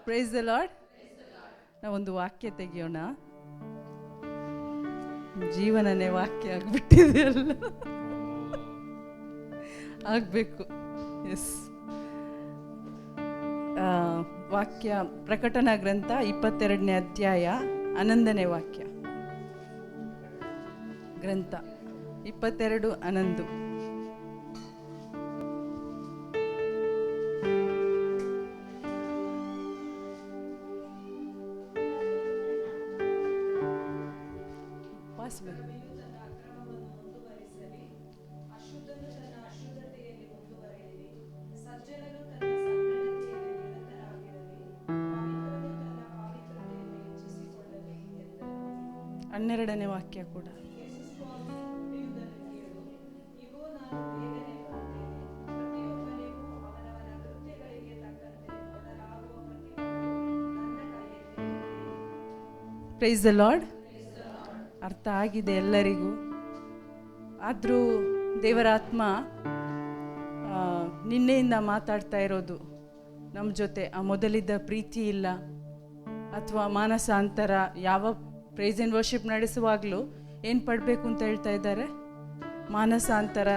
Price the lord. ನಾವೊಂದು ವಾಕ್ಯ ತೆಗೆಯೋಣ. ಜೀವನನೇ ವಾಕ್ಯ ಆಗ್ಬಿಟ್ಟಿದೆ ಅಲ್ಲ, ಆಗಬೇಕು. ಎಸ್, ವಾಕ್ಯ ಪ್ರಕಟಣಾ ಗ್ರಂಥ 22ನೇ ಅಧ್ಯಾಯ 11ನೇ ವಾಕ್ಯ. ಗ್ರಂಥ 22:11. ಹನ್ನೆರಡನೇ ವಾಕ್ಯ ಕೂಡ. Price the lord. ಅರ್ಥ ಆಗಿದೆ ಎಲ್ಲರಿಗೂ. ಆದರೂ ದೇವರ ಆತ್ಮ ನಿನ್ನೆಯಿಂದ ಮಾತಾಡ್ತಾ ಇರೋದು ನಮ್ಮ ಜೊತೆ. ಆ ಮೊದಲಿದ್ದ ಪ್ರೀತಿ ಇಲ್ಲ, ಅಥವಾ ಮಾನಸಾಂತರ. ಯಾವ ಪ್ರೈಸ್ ಆ್ಯಂಡ್ ವರ್ಷಿಪ್ ನಡೆಸುವಾಗಲೂ ಏನು ಪಡಬೇಕು ಅಂತ ಹೇಳ್ತಾ ಇದ್ದಾರೆ? ಮಾನಸಾಂತರ,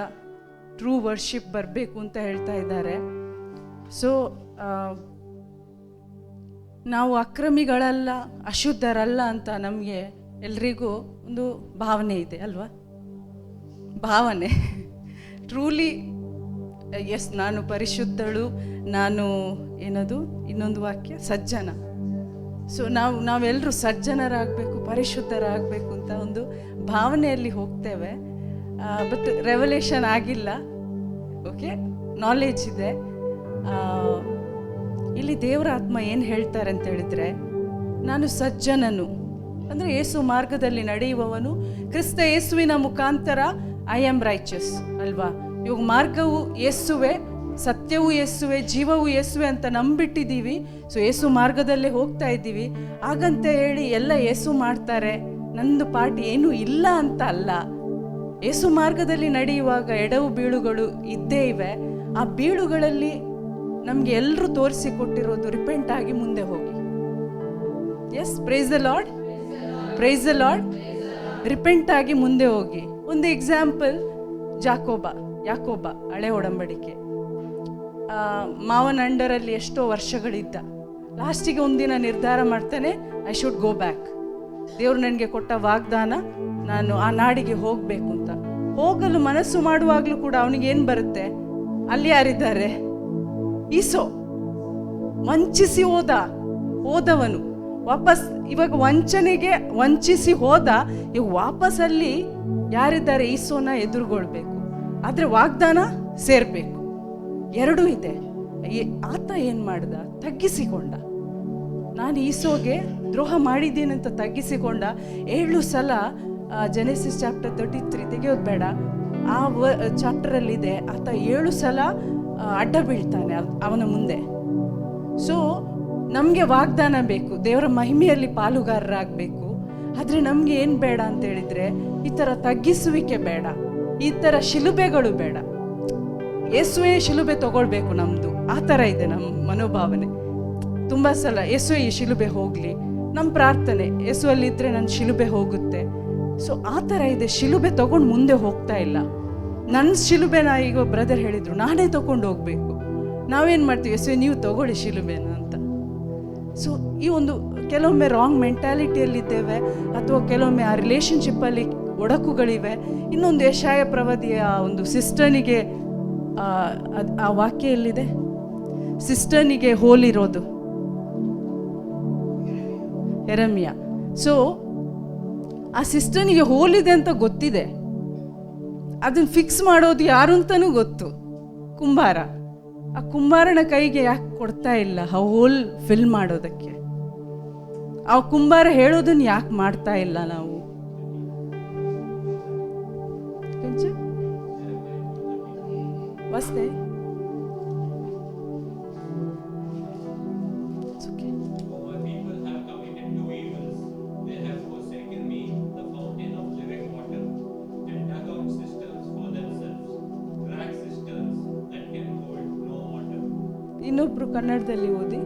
ಟ್ರೂ ವರ್ಷಿಪ್ ಬರಬೇಕು ಅಂತ ಹೇಳ್ತಾ ಇದ್ದಾರೆ. ಸೊ ನಾವು ಅಕ್ರಮಿಗಳಲ್ಲ, ಅಶುದ್ಧರಲ್ಲ ಅಂತ ನಮಗೆ ಎಲ್ರಿಗೂ ಒಂದು ಭಾವನೆ ಇದೆ ಅಲ್ವಾ? ಭಾವನೆ ಟ್ರೂಲಿ ಎಸ್, ನಾನು ಪರಿಶುದ್ಧಳು, ನಾನು ಏನದು ಇನ್ನೊಂದು ವಾಕ್ಯ ಸಜ್ಜನ. ಸೊ ನಾವೆಲ್ಲರೂ ಸಜ್ಜನರಾಗಬೇಕು, ಪರಿಶುದ್ಧರಾಗಬೇಕು ಅಂತ ಒಂದು ಭಾವನೆಯಲ್ಲಿ ಹೋಗ್ತೇವೆ. ಬಟ್ ರೆವಲ್ಯೂಷನ್ ಆಗಿಲ್ಲ. ಓಕೆ, ನಾಲೆಜ್ ಇದೆ. ಇಲ್ಲಿ ದೇವರ ಆತ್ಮ ಏನು ಹೇಳ್ತಾರೆ ಅಂತ ಹೇಳಿದರೆ, ನಾನು ಸಜ್ಜನನು ಅಂದರೆ ಯೇಸು ಮಾರ್ಗದಲ್ಲಿ ನಡೆಯುವವನು, ಕ್ರಿಸ್ತ ಯೇಸುವಿನ ಮುಖಾಂತರ ಐ ಆಮ್ ರೈಚಸ್ ಅಲ್ವಾ? ಇವಾಗ ಮಾರ್ಗವು ಯೇಸುವೆ, ಸತ್ಯವೂ ಯೇಸುವೆ, ಜೀವವೂ ಯೇಸುವೆ ಅಂತ ನಂಬಿಟ್ಟಿದ್ದೀವಿ. ಸೊ ಯೇಸು ಮಾರ್ಗದಲ್ಲೇ ಹೋಗ್ತಾ ಇದ್ದೀವಿ. ಹಾಗಂತ ಹೇಳಿ ಎಲ್ಲ ಯೇಸು ಮಾಡ್ತಾರೆ, ನಂದು ಪಾಠ ಏನೂ ಇಲ್ಲ ಅಂತ ಅಲ್ಲ. ಯೇಸು ಮಾರ್ಗದಲ್ಲಿ ನಡೆಯುವಾಗ ಎಡವು ಬೀಳುಗಳು ಇದ್ದೇ ಇವೆ. ಆ ಬೀಳುಗಳಲ್ಲಿ ನಮಗೆ ಎಲ್ಲರೂ ತೋರಿಸಿಕೊಟ್ಟಿರೋದು ರಿಪೆಂಟ್ ಆಗಿ ಮುಂದೆ ಹೋಗಿ. Yes, praise the lord, praise the lord. Repent ಆಗಿ ಮುಂದೆ ಹೋಗಿ. ಒಂದು ಎಕ್ಸಾಂಪಲ್, ಯಾಕೋಬ ಹಳೆ ಒಡಂಬಡಿಕೆ. ಮಾವನ ಅಂಡರಲ್ಲಿ ಎಷ್ಟೋ ವರ್ಷಗಳಿದ್ದ. ಲಾಸ್ಟಿಗೆ ಒಂದಿನ ನಿರ್ಧಾರ ಮಾಡ್ತಾನೆ, ಐ ಶುಡ್ ಗೋ ಬ್ಯಾಕ್. ದೇವ್ರು ನನಗೆ ಕೊಟ್ಟ ವಾಗ್ದಾನ, ನಾನು ಆ ನಾಡಿಗೆ ಹೋಗಬೇಕು ಅಂತ. ಹೋಗಲು ಮನಸ್ಸು ಮಾಡುವಾಗಲೂ ಕೂಡ ಅವನಿಗೇನು ಬರುತ್ತೆ? ಅಲ್ಲಿ ಯಾರಿದ್ದಾರೆ? ಈಸೋ ವಂಚಿಸಿ ಹೋದವನು ವಾಪಸ್. ಇವಾಗ ವಂಚಿಸಿ ಹೋದ. ಇವಾಗ ವಾಪಸ್ಸಲ್ಲಿ ಯಾರಿದ್ದಾರೆ? ಈಸೋನ ಎದುರುಗೊಳ್ಬೇಕು, ಆದರೆ ವಾಗ್ದಾನ ಸೇರ್ಬೇಕು. ಎರಡೂ ಇದೆ. ಆತ ಏನು ಮಾಡ್ದ? ತಗ್ಗಿಸಿಕೊಂಡ. ನಾನು ಈಸೋಗೆ ದ್ರೋಹ ಮಾಡಿದ್ದೇನಂತ ತಗ್ಗಿಸಿಕೊಂಡ. 7 ಸಲ ಜೆನೆಸಿಸ್ ಚಾಪ್ಟರ್ 33 ತೆಗೆಯೋದು ಬೇಡ, ಆ ಚಾಪ್ಟರಲ್ಲಿದೆ. ಆತ 7 ಸಲ ಅಡ್ಡ ಬೀಳ್ತಾನೆ ಅವನ ಮುಂದೆ. ಸೊ ನಮಗೆ ವಾಗ್ದಾನ ಬೇಕು, ದೇವರ ಮಹಿಮೆಯಲ್ಲಿ ಪಾಲುಗಾರರಾಗಬೇಕು. ಆದರೆ ನಮಗೆ ಏನು ಬೇಡ ಅಂತ ಹೇಳಿದರೆ, ಈ ಥರ ತಗ್ಗಿಸುವಿಕೆ ಬೇಡ, ಈ ಥರ ಶಿಲುಬೆಗಳು ಬೇಡ. ಯೇಸುವೆ ಶಿಲುಬೆ ತಗೊಳ್ಬೇಕು ನಮ್ಮದು, ಆ ಥರ ಇದೆ ನಮ್ಮ ಮನೋಭಾವನೆ. ತುಂಬ ಸಲ ಯೇಸುವೆ ಈ ಶಿಲುಬೆ ಹೋಗಲಿ, ನಮ್ಮ ಪ್ರಾರ್ಥನೆ ಯೇಸುವಲ್ಲಿದ್ದರೆ ನನ್ನ ಶಿಲುಬೆ ಹೋಗುತ್ತೆ. ಸೊ ಆ ಥರ ಇದೆ. ಶಿಲುಬೆ ತಗೊಂಡು ಮುಂದೆ ಹೋಗ್ತಾ ಇಲ್ಲ. ನನ್ನ ಶಿಲುಬೆನ ಈಗ ಬ್ರದರ್ ಹೇಳಿದರು, ನಾನೇ ತಗೊಂಡು ಹೋಗಬೇಕು. ನಾವೇನು ಮಾಡ್ತೀವಿ? ಯೇಸುವೆ ನೀವು ತಗೊಳ್ಳಿ ಶಿಲುಬೆನ ಅಂತ. ಸೊ ಈ ಒಂದು ಕೆಲವೊಮ್ಮೆ ರಾಂಗ್ ಮೆಂಟ್ಯಾಲಿಟಿಯಲ್ಲಿದ್ದೇವೆ, ಅಥವಾ ಕೆಲವೊಮ್ಮೆ ಆ ರಿಲೇಷನ್ಶಿಪ್ಪಲ್ಲಿ ಒಡಕುಗಳಿವೆ. ಇನ್ನೊಂದು ಯೆಶಾಯ ಪ್ರವಾದಿಯ ಒಂದು ಸಿಸ್ಟರ್ನಿಗೆ ಆ ವಾಕ್ಯ ಎಲ್ಲಿದೆ? ಸಿಸ್ಟರ್ನಿಗೆ ಹೋಲಿರೋದು ಯೆರೆಮೀಯ. ಸೊ ಆ ಸಿಸ್ಟರ್ನಿಗೆ ಹೋಲಿದೆ ಅಂತ ಗೊತ್ತಿದೆ, ಅದನ್ನು ಫಿಕ್ಸ್ ಮಾಡೋದು ಯಾರು ಅಂತಲೂ ಗೊತ್ತು, ಕುಂಬಾರ. ಆ ಕುಂಬಾರನ ಕೈಗೆ ಯಾಕೆ ಕೊಡ್ತಾ ಇಲ್ಲ ಆ ಹೋಲ್ ಫಿಲ್ ಮಾಡೋದಕ್ಕೆ? ಆ ಕುಂಬಾರ ಹೇಳೋದನ್ನು ಯಾಕೆ ಮಾಡ್ತಾ ಇಲ್ಲ ನಾವು? ವಸ್ತೆ ಇನ್ನೊಬ್ರು ಕನ್ನಡದಲ್ಲಿ ಓದಿ.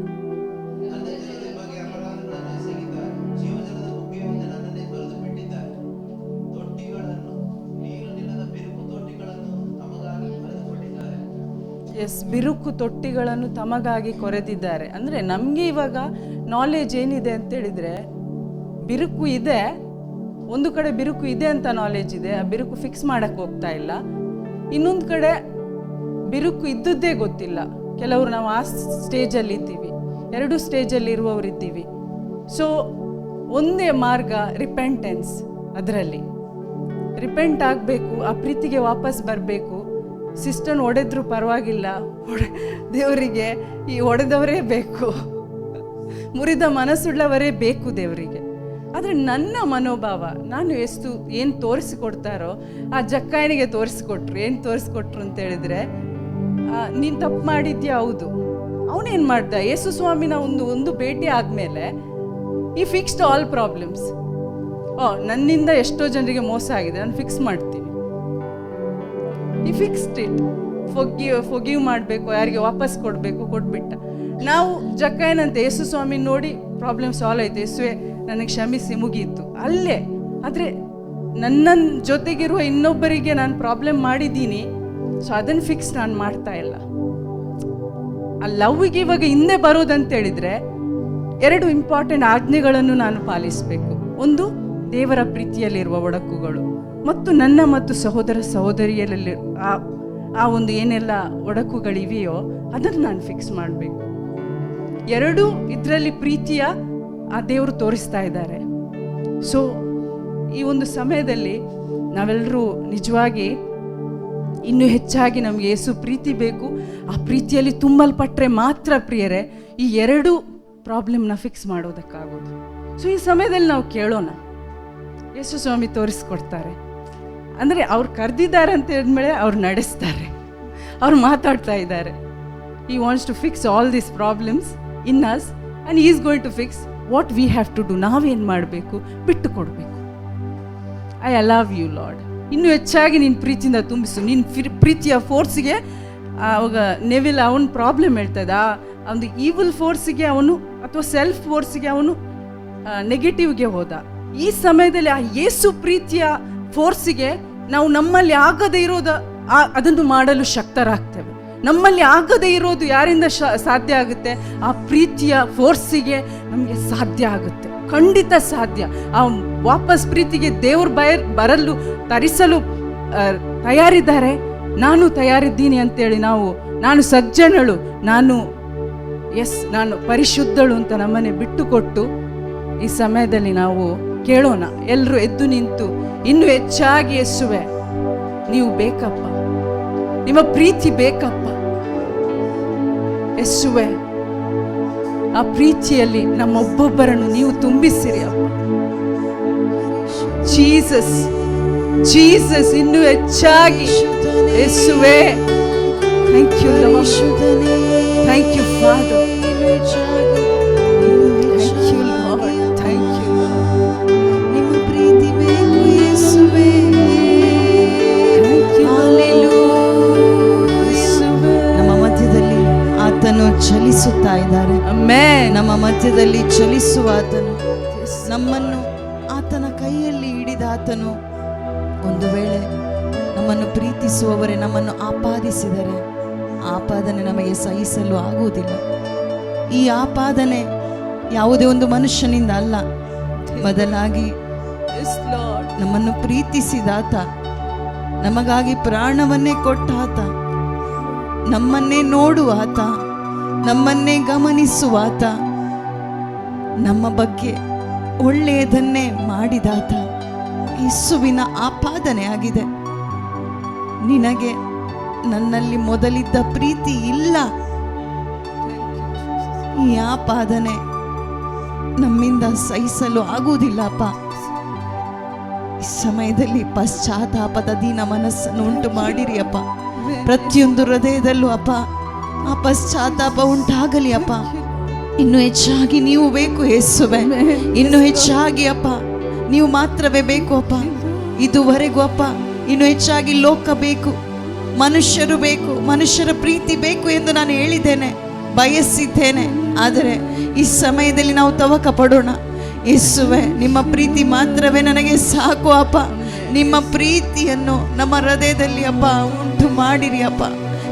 ಬಿರುಕು ತೊಟ್ಟಿಗಳನ್ನು ತಮಗಾಗಿ ಕೊರೆದಿದ್ದಾರೆ. ಅಂದರೆ ನಮಗೆ ಇವಾಗ ನಾಲೆಜ್ ಏನಿದೆ ಅಂತೇಳಿದರೆ, ಬಿರುಕು ಇದೆ, ಒಂದು ಕಡೆ ಬಿರುಕು ಇದೆ ಅಂತ ನಾಲೆಜ್ ಇದೆ, ಆ ಬಿರುಕು ಫಿಕ್ಸ್ ಮಾಡೋಕ್ಕೆ ಹೋಗ್ತಾ ಇಲ್ಲ. ಇನ್ನೊಂದು ಕಡೆ ಬಿರುಕು ಇದ್ದದ್ದೇ ಗೊತ್ತಿಲ್ಲ. ಕೆಲವರು ನಾವು ಆ ಸ್ಟೇಜಲ್ಲಿ ಇದ್ದೀವಿ, 2 ಸ್ಟೇಜಲ್ಲಿ ಇರುವವರಿದ್ದೀವಿ. ಸೊ ಒಂದೇ ಮಾರ್ಗ ರಿಪೆಂಟೆನ್ಸ್. ಅದರಲ್ಲಿ ರಿಪೆಂಟ್ ಆಗಬೇಕು, ಆ ಪ್ರೀತಿಗೆ ವಾಪಸ್ ಬರಬೇಕು. ಸಿಸ್ಟರ್ನ ಹೊಡೆದ್ರೂ ಪರವಾಗಿಲ್ಲ, ದೇವರಿಗೆ ಈ ಹೊಡೆದವರೇ ಬೇಕು, ಮುರಿದ ಮನಸ್ಸುಳ್ಳವರೇ ಬೇಕು ದೇವರಿಗೆ. ಆದರೆ ನನ್ನ ಮನೋಭಾವ, ನಾನು ಏನು ತೋರಿಸಿಕೊಡ್ತಾರೋ ಆ ಜಕ್ಕಾಯನಿಗೆ ತೋರಿಸ್ಕೊಟ್ರು. ಏನು ತೋರಿಸ್ಕೊಟ್ರು ಅಂತೇಳಿದರೆ, ನೀನು ತಪ್ಪು ಮಾಡಿದ್ಯಾ, ಹೌದು. ಅವನೇನು ಮಾಡ್ದ, ಯೇಸು ಸ್ವಾಮಿನ ಒಂದು ಭೇಟಿ ಆದಮೇಲೆ ಈ ಫಿಕ್ಸ್ಡ್ ಆಲ್ ಪ್ರಾಬ್ಲಮ್ಸ್. ನನ್ನಿಂದ ಎಷ್ಟೋ ಜನರಿಗೆ ಮೋಸ ಆಗಿದೆ, ನಾನು ಫಿಕ್ಸ್ ಮಾಡ್ತೀನಿ. ಈ ಫಿಕ್ಸ್ಡ್ ಇಟ್. ಫೊಗಿವ್ ಮಾಡಬೇಕು, ಯಾರಿಗೆ ವಾಪಸ್ ಕೊಡಬೇಕು, ಕೊಟ್ಬಿಟ್ಟ. ನಾವು ಜಕ್ಕಾಯನಂತೆ ಯೇಸು ಸ್ವಾಮಿ ನೋಡಿ ಪ್ರಾಬ್ಲಮ್ ಸಾಲ್ವ್ ಆಯಿತು, ಯೇಸುವೆ ನನಗೆ ಕ್ಷಮಿಸಿ, ಮುಗೀತು ಅಲ್ಲೇ. ಆದರೆ ನನ್ನ ಜೊತೆಗಿರುವ ಇನ್ನೊಬ್ಬರಿಗೆ ನಾನು ಪ್ರಾಬ್ಲಮ್ ಮಾಡಿದ್ದೀನಿ, ಸೊ ಅದನ್ನು ಫಿಕ್ಸ್ ನಾನು ಮಾಡ್ತಾ ಇಲ್ಲ. ಆ ಲವ್ಗೆ ಇವಾಗ ಹಿಂದೆ ಬರೋದಂತೇಳಿದರೆ 2 ಇಂಪಾರ್ಟೆಂಟ್ ಆಜ್ಞೆಗಳನ್ನು ನಾನು ಪಾಲಿಸಬೇಕು. ಒಂದು, ದೇವರ ಪ್ರೀತಿಯಲ್ಲಿರುವ ಒಡಕುಗಳು, ಮತ್ತು ನನ್ನ ಮತ್ತು ಸಹೋದರ ಸಹೋದರಿಯಲ್ಲಿ ಆ ಒಂದು ಏನೆಲ್ಲ ಒಡಕುಗಳಿವೆಯೋ ಅದನ್ನು ನಾನು ಫಿಕ್ಸ್ ಮಾಡಬೇಕು. 2 ಇದರಲ್ಲಿ ಪ್ರೀತಿಯ ಆ ದೇವರು ತೋರಿಸ್ತಾ ಇದ್ದಾರೆ. ಸೊ ಈ ಒಂದು ಸಮಯದಲ್ಲಿ ನಾವೆಲ್ಲರೂ ನಿಜವಾಗಿ ಇನ್ನೂ ಹೆಚ್ಚಾಗಿ ನಮಗೆ ಯೇಸು ಪ್ರೀತಿ ಬೇಕು. ಆ ಪ್ರೀತಿಯಲ್ಲಿ ತುಂಬಲ್ಪಟ್ಟರೆ ಮಾತ್ರ ಪ್ರಿಯರೇ ಈ 2 ಪ್ರಾಬ್ಲಮ್ನ ಫಿಕ್ಸ್ ಮಾಡೋದಕ್ಕಾಗೋದು. ಸೊ ಈ ಸಮಯದಲ್ಲಿ ನಾವು ಕೇಳೋಣ, ಯೇಸು ಸ್ವಾಮಿ ತೋರಿಸ್ಕೊಡ್ತಾರೆ. ಅಂದರೆ ಅವ್ರು ಕರೆದಿದ್ದಾರೆ ಅಂತ ಹೇಳಿದ್ಮೇಲೆ ಅವ್ರು ನಡೆಸ್ತಾರೆ, ಅವ್ರು ಮಾತಾಡ್ತಾ ಇದ್ದಾರೆ. He wants to fix all these problems in us and he is going to fix what we have to do. ನಾವೇನು ಮಾಡಬೇಕು, ಬಿಟ್ಟು ಕೊಡಬೇಕು. ಐ ಲವ್ ಯು ಲಾರ್ಡ್, ಇನ್ನೂ ಹೆಚ್ಚಾಗಿ ನಿನ್ನ ಪ್ರೀತಿಯಿಂದ ತುಂಬಿಸು. ನಿನ್ನ ಪ್ರೀತಿಯ ಫೋರ್ಸಿಗೆ ಅವಾಗ ನೆವಿಲ್ ಅವನ ಪ್ರಾಬ್ಲಮ್ ಹೇಳ್ತದ, ಒಂದು ಈವಿಲ್ ಫೋರ್ಸಿಗೆ ಅವನು ಅಥವಾ ಸೆಲ್ಫ್ ಫೋರ್ಸಿಗೆ ಅವನು ನೆಗೆಟಿವ್ಗೆ ಹೋದ. ಈ ಸಮಯದಲ್ಲಿ ಆ ಯೇಸು ಪ್ರೀತಿಯ ಫೋರ್ಸಿಗೆ ನಾವು ನಮ್ಮಲ್ಲಿ ಆಗದೇ ಇರೋದು ಅದನ್ನು ಮಾಡಲು ಶಕ್ತರಾಗ್ತೇವೆ. ನಮ್ಮಲ್ಲಿ ಆಗದೇ ಇರೋದು ಯಾರಿಂದ ಸಾಧ್ಯ ಆಗುತ್ತೆ? ಆ ಪ್ರೀತಿಯ ಫೋರ್ಸಿಗೆ ನಮಗೆ ಸಾಧ್ಯ ಆಗುತ್ತೆ, ಖಂಡಿತ ಸಾಧ್ಯ. ಆ ವಾಪಸ್ ಪ್ರೀತಿಗೆ ದೇವ್ರ ಬರಲು ತರಿಸಲು ತಯಾರಿದ್ದಾರೆ. ನಾನು ತಯಾರಿದ್ದೀನಿ ಅಂತೇಳಿ ನಾನು ಸಜ್ಜನಳು, ನಾನು ಪರಿಶುದ್ಧಳು ಅಂತ ನಮ್ಮನೆ ಬಿಟ್ಟುಕೊಟ್ಟು ಈ ಸಮಯದಲ್ಲಿ ನಾವು ಕೇಳೋಣ. ಎಲ್ಲರೂ ಎದ್ದು ನಿಂತು, ಇನ್ನೂ ಹೆಚ್ಚಾಗಿ ಯೇಸುವೆ ನೀವು ಬೇಕಪ್ಪ, ನಿಮ್ಮ ಪ್ರೀತಿ ಬೇಕಪ್ಪ ಯೇಸುವೆ. ಆ ಪ್ರೀತಿಯಲ್ಲಿ ನಮ್ಮೊಬ್ಬೊಬ್ಬರನ್ನು ನೀವು ತುಂಬಿಸಿರಿ ಅಪ್ಪ. ಜೀಸಸ್, ಜೀಸಸ್, ಇನ್ನೂ ಹೆಚ್ಚಾಗಿ ಯೇಸುವೆ. Thank you lord, thank you father, thank you lord, thank you. ನಿಮ್ಮ ಪ್ರೀತಿ ಬೇಕು ಯೇಸುವೆ. ನಮ್ಮ ಮಧ್ಯದಲ್ಲಿ ಆತನು ಚಲಿಸುತ್ತಾ ಇದ್ದಾರೆ. ನಮ್ಮ ಮಧ್ಯದಲ್ಲಿ ಚಲಿಸುವ ಆತನು, ನಮ್ಮನ್ನು ಆತನ ಕೈಯಲ್ಲಿ ಹಿಡಿದ ಆತನು, ಒಂದು ವೇಳೆ ನಮ್ಮನ್ನು ಪ್ರೀತಿಸುವವರೇ ನಮ್ಮನ್ನು ಆಪಾದಿಸಿದರೆ ಆಪಾದನೆ ನಮಗೆ ಸಹಿಸಲು ಆಗುವುದಿಲ್ಲ. ಈ ಆಪಾದನೆ ಯಾವುದೇ ಒಂದು ಮನುಷ್ಯನಿಂದ ಅಲ್ಲ, ಬದಲಾಗಿ ನಮ್ಮನ್ನು ಪ್ರೀತಿಸಿದಾತ, ನಮಗಾಗಿ ಪ್ರಾಣವನ್ನೇ ಕೊಟ್ಟಾತ, ನಮ್ಮನ್ನೇ ನೋಡುವಾತ, ನಮ್ಮನ್ನೇ ಗಮನಿಸುವಾತ, ನಮ್ಮ ಬಗ್ಗೆ ಒಳ್ಳೆಯದನ್ನೇ ಮಾಡಿದಾತ ಯೇಸುವಿನ ಆಪಾದನೆ ಆಗಿದೆ. ನಿನಗೆ ನನ್ನಲ್ಲಿ ಮೊದಲಿದ್ದ ಪ್ರೀತಿ ಇಲ್ಲ, ಈ ಆಪಾದನೆ ನಮ್ಮಿಂದ ಸಹಿಸಲು ಆಗುವುದಿಲ್ಲಪ್ಪ. ಈ ಸಮಯದಲ್ಲಿ ಪಶ್ಚಾತ್ತಾಪದ ದೀನ ಮನಸ್ಸನ್ನು ಉಂಟು ಮಾಡಿರಿ ಅಪ್ಪ. ಪ್ರತಿಯೊಂದು ಹೃದಯದಲ್ಲೂ ಅಪ್ಪ ಆ ಪಶ್ಚಾತ್ತಾಪ ಉಂಟಾಗಲಿ ಅಪ್ಪ. ಇನ್ನು ಹೆಚ್ಚಾಗಿ ನೀವು ಬೇಕು ಯೇಸುವೆ, ಇನ್ನು ಹೆಚ್ಚಾಗಿ ಅಪ್ಪ ನೀವು ಮಾತ್ರವೇ ಬೇಕು ಅಪ್ಪ. ಇದುವರೆಗೂ ಅಪ್ಪ ಇನ್ನು ಹೆಚ್ಚಾಗಿ ಲೋಕ ಬೇಕು, ಮನುಷ್ಯರು ಬೇಕು, ಮನುಷ್ಯರ ಪ್ರೀತಿ ಬೇಕು ಎಂದು ನಾನು ಹೇಳಿದ್ದೇನೆ, ಬಯಸಿದ್ದೇನೆ. ಆದರೆ ಈ ಸಮಯದಲ್ಲಿ ನಾವು ತವಕ ಪಡೋಣ. ಯೇಸುವೆ, ನಿಮ್ಮ ಪ್ರೀತಿ ಮಾತ್ರವೇ ನನಗೆ ಸಾಕು ಅಪ್ಪ. ನಿಮ್ಮ ಪ್ರೀತಿಯನ್ನು ನಮ್ಮ ಹೃದಯದಲ್ಲಿ ಅಪ್ಪ ಉಂಟು ಮಾಡಿರಿ ಅಪ್ಪ.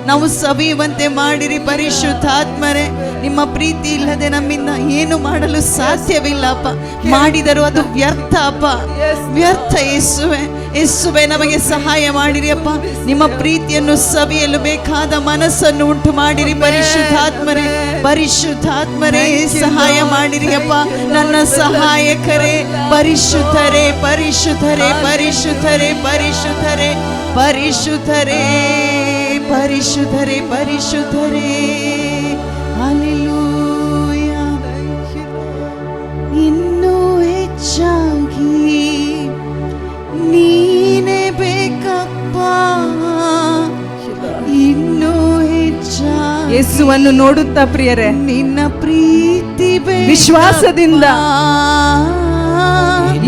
ನಾವು ಸವಿಯುವಂತೆ ಮಾಡಿರಿ ಪರಿಶುದ್ಧಾತ್ಮರೇ. ನಿಮ್ಮ ಪ್ರೀತಿ ಇಲ್ಲದೆ ನಮ್ಮಿಂದ ಏನು ಮಾಡಲು ಸಾಧ್ಯವಿಲ್ಲ ಅಪ್ಪ. ಮಾಡಿದರೂ ಅದು ವ್ಯರ್ಥ ಅಪ್ಪ, ವ್ಯರ್ಥ. ಯೇಸುವೆ ನಮಗೆ ಸಹಾಯ ಮಾಡಿರಿ ಅಪ್ಪ. ನಿಮ್ಮ ಪ್ರೀತಿಯನ್ನು ಸವಿಯಲು ಬೇಕಾದ ಮನಸ್ಸನ್ನು ಉಂಟು ಮಾಡಿರಿ ಪರಿಶುದ್ಧಾತ್ಮರೇ. ಪರಿಶುದ್ಧಾತ್ಮರೇ ಸಹಾಯ ಮಾಡಿರಿ ಅಪ್ಪ. ನನ್ನ ಸಹಾಯಕರೇ, ಪರಿಶುದ್ಧರೇ, ಪರಿಶುದ್ಧರೇ, ಪರಿಶುದ್ಧರೇ, ಪರಿಶುದ್ಧರೇ, ಪರಿಶುದ್ಧರೇ, ಪರಿಶುದ್ಧರೇ, ಪರಿಶುದ್ಧರೇ. ಹಲ್ಲೆಲೂಯ. ಇನ್ನೂ ಹೆಚ್ಚಾಗಿ ನೀನೇ ಬೇಕಪ್ಪ, ಇನ್ನೂ ಹೆಚ್ಚಾಗಿ. ಯೇಸುವನ್ನು ನೋಡುತ್ತಾ ಪ್ರಿಯರೇ, ನಿನ್ನ ಪ್ರೀತಿ ವಿಶ್ವಾಸದಿಂದ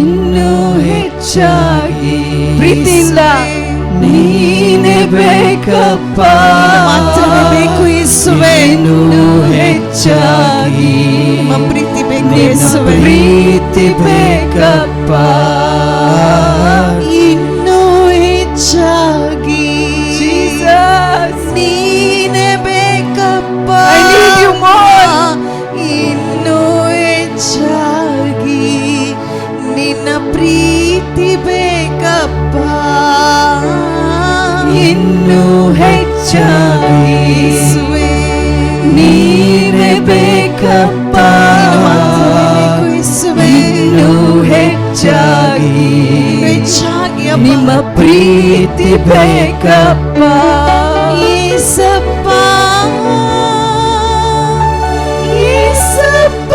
ಇನ್ನೂ ಹೆಚ್ಚಾಗಿ ಪ್ರೀತಿಯಿಂದ ನೀನೇ ಬೇಕಪ್ಪ, ಮಾತ್ರವೇ ಬೇಕು ಯೇಸುವೆ. ಇನ್ನೂ ಹೆಚ್ಚಾಗಿ ನಿಮ್ಮ ಪ್ರೀತಿ ಬೇಕು ಯೇಸುವೆ, ಪ್ರೀತಿ ಬೇಕಪ್ಪ, ಇನ್ನೂ ಹೆಚ್ಚಾಗಿ ನೀನೇ ಬೇಕಪ್ಪ. I need you more. ಇನ್ನೂ ಹೆಚ್ಚಾಗಿ ನಿನ್ನ ಪ್ರೀತಿ ಬೇಕಪ್ಪ, ಇನ್ನೂ ಹೆಚ್ಚಾಗಿ ನೀನೇ ಬೇಕಪ್ಪ, ಇನ್ನೂ ಹೆಚ್ಚಾಗಿ ನಿಮ್ಮ ಪ್ರೀತಿ ಬೇಕಪ್ಪ. ಏಸಪ್ಪ, ಏಸಪ್ಪ,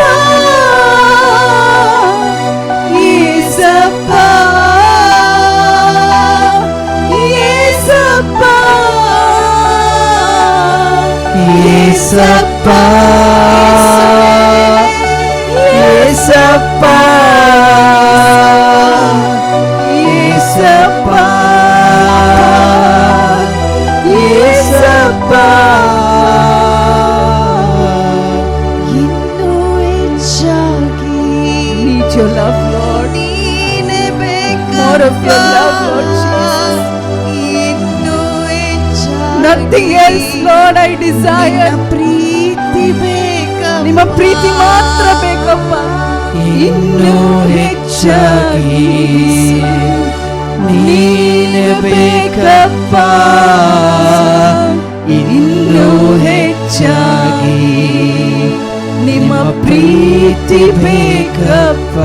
ಏಸಪ್ಪ, ಏಸಪ್ಪ, ಏಸಪ್ಪ, ಏಸಪ್ಪ, ಏಸಪ್ಪ, ಏಸಪ್ಪ. ಇನ್ನೂ ಹೆಚ್ಚಾಗಿ Need your love, Lord. ನೀನೇ ಬೇಕಪ್ಪ, More of your love, Lord Jesus. ಇನ್ನೂ ಹೆಚ್ಚಾಗಿ Nothing else, Lord, I desire. ನಿನ್ನ ಪ್ರೀತಿ ಬೇಕಪ್ಪ, ನಿಮ್ಮ ಪ್ರೀತಿ ಮಾತ್ರ ಬೇಕಪ್ಪ. ಇನ್ನೂ ಹೆಚ್ಚಾಗಿ ನೀನೇ ಬೇಕಪ್ಪ, ಇನ್ನೂ ಹೆಚ್ಚಾಗಿ ನಿಮ್ಮ ಪ್ರೀತಿ ಬೇಕಪ್ಪ.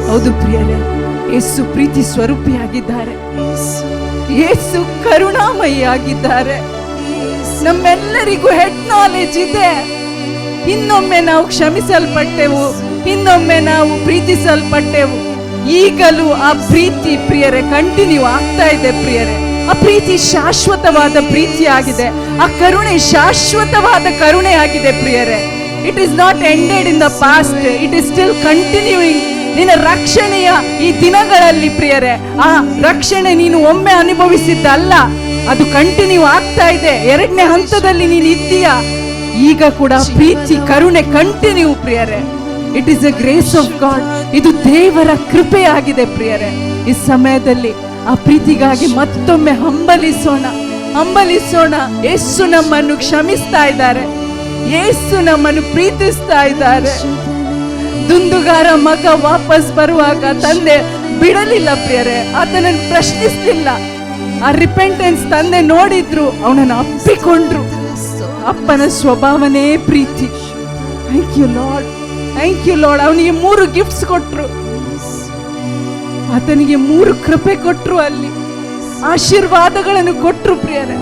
ಹೌದು ಪ್ರಿಯರೇ, ಯೇಸು ಪ್ರೀತಿ ಸ್ವರೂಪಿಯಾಗಿದ್ದಾರೆ, ಯೇಸು ಕರುಣಾಮಯಿಯಾಗಿದ್ದಾರೆ. ನಮ್ಮೆಲ್ಲರಿಗೂ ಹೆಡ್ ನಾಲೆಜ್ ಇದೆ. ಇನ್ನೊಮ್ಮೆ ನಾವು ಕ್ಷಮಿಸಲ್ಪಟ್ಟೆವು, ಇನ್ನೊಮ್ಮೆ ನಾವು ಪ್ರೀತಿಸಲ್ಪಟ್ಟೆವು. ಈಗಲೂ ಆ ಪ್ರೀತಿ ಪ್ರಿಯರೇ ಕಂಟಿನ್ಯೂ ಆಗ್ತಾ ಇದೆ ಪ್ರಿಯರೇ. ಆ ಪ್ರೀತಿ ಶಾಶ್ವತವಾದ ಪ್ರೀತಿಯಾಗಿದೆ, ಆ ಕರುಣೆ ಶಾಶ್ವತವಾದ ಕರುಣೆ ಆಗಿದೆ ಪ್ರಿಯರೇ. It is not ended in the past, it is still continuing. ನಿನ್ನ ರಕ್ಷಣೆಯ ಈ ದಿನಗಳಲ್ಲಿ ಪ್ರಿಯರೇ, ಆ ರಕ್ಷಣೆ ನೀನು ಒಮ್ಮೆ ಅನುಭವಿಸಿದ್ದಲ್ಲ, ಅದು ಕಂಟಿನ್ಯೂ ಆಗ್ತಾ ಇದೆ. ಎರಡನೇ ಹಂತದಲ್ಲಿ ನೀನು ಇದ್ದೀಯಾ. ಈಗ ಕೂಡ ಪ್ರೀತಿ ಕರುಣೆ ಕಂಟಿನ್ಯೂ ಪ್ರಿಯರೇ. It is A grace of god. ಇದು ದೇವರ ಕೃಪೆಯಾಗಿದೆ ಪ್ರಿಯರೇ. ಈ ಸಮಯದಲ್ಲಿ ಆ ಪ್ರೀತಿಗಾಗಿ ಮತ್ತೊಮ್ಮೆ ಹಂಬಲಿಸೋಣ. ಯೇಸು ನಮ್ಮನ್ನು ಕ್ಷಮಿಸ್ತಾ ಇದ್ದಾರೆ, ಯೇಸು ನಮ್ಮನ್ನು ಪ್ರೀತಿಸ್ತಾ ಇದ್ದಾರೆ. ದುಂದುಗಾರ ಮಗ ವಾಪಸ್ ಬರುವಾಗ ತಂದೆ ಬಿಡಲಿಲ್ಲ ಪ್ರಿಯರೇ, ಆತನನ್ನು ಪ್ರಶ್ನಿಸಲಿಲ್ಲ. ಆ ರಿಪೆಂಟೆನ್ಸ್ ತಂದೆ ನೋಡಿದ್ರು, ಅವನನ್ನು ಅಪ್ಪಿಕೊಂಡ್ರು. ಅಪ್ಪನ ಸ್ವಭಾವನೇ ಪ್ರೀತಿ. Thank you lord, thank you Lord. ಅವನಿಗೆ 3 ಗಿಫ್ಟ್ಸ್ ಕೊಟ್ರು, ಆತನಿಗೆ 3 ಕೃಪೆ ಕೊಟ್ರು, ಅಲ್ಲಿ ಆಶೀರ್ವಾದಗಳನ್ನು ಕೊಟ್ರು ಪ್ರಿಯರೇ.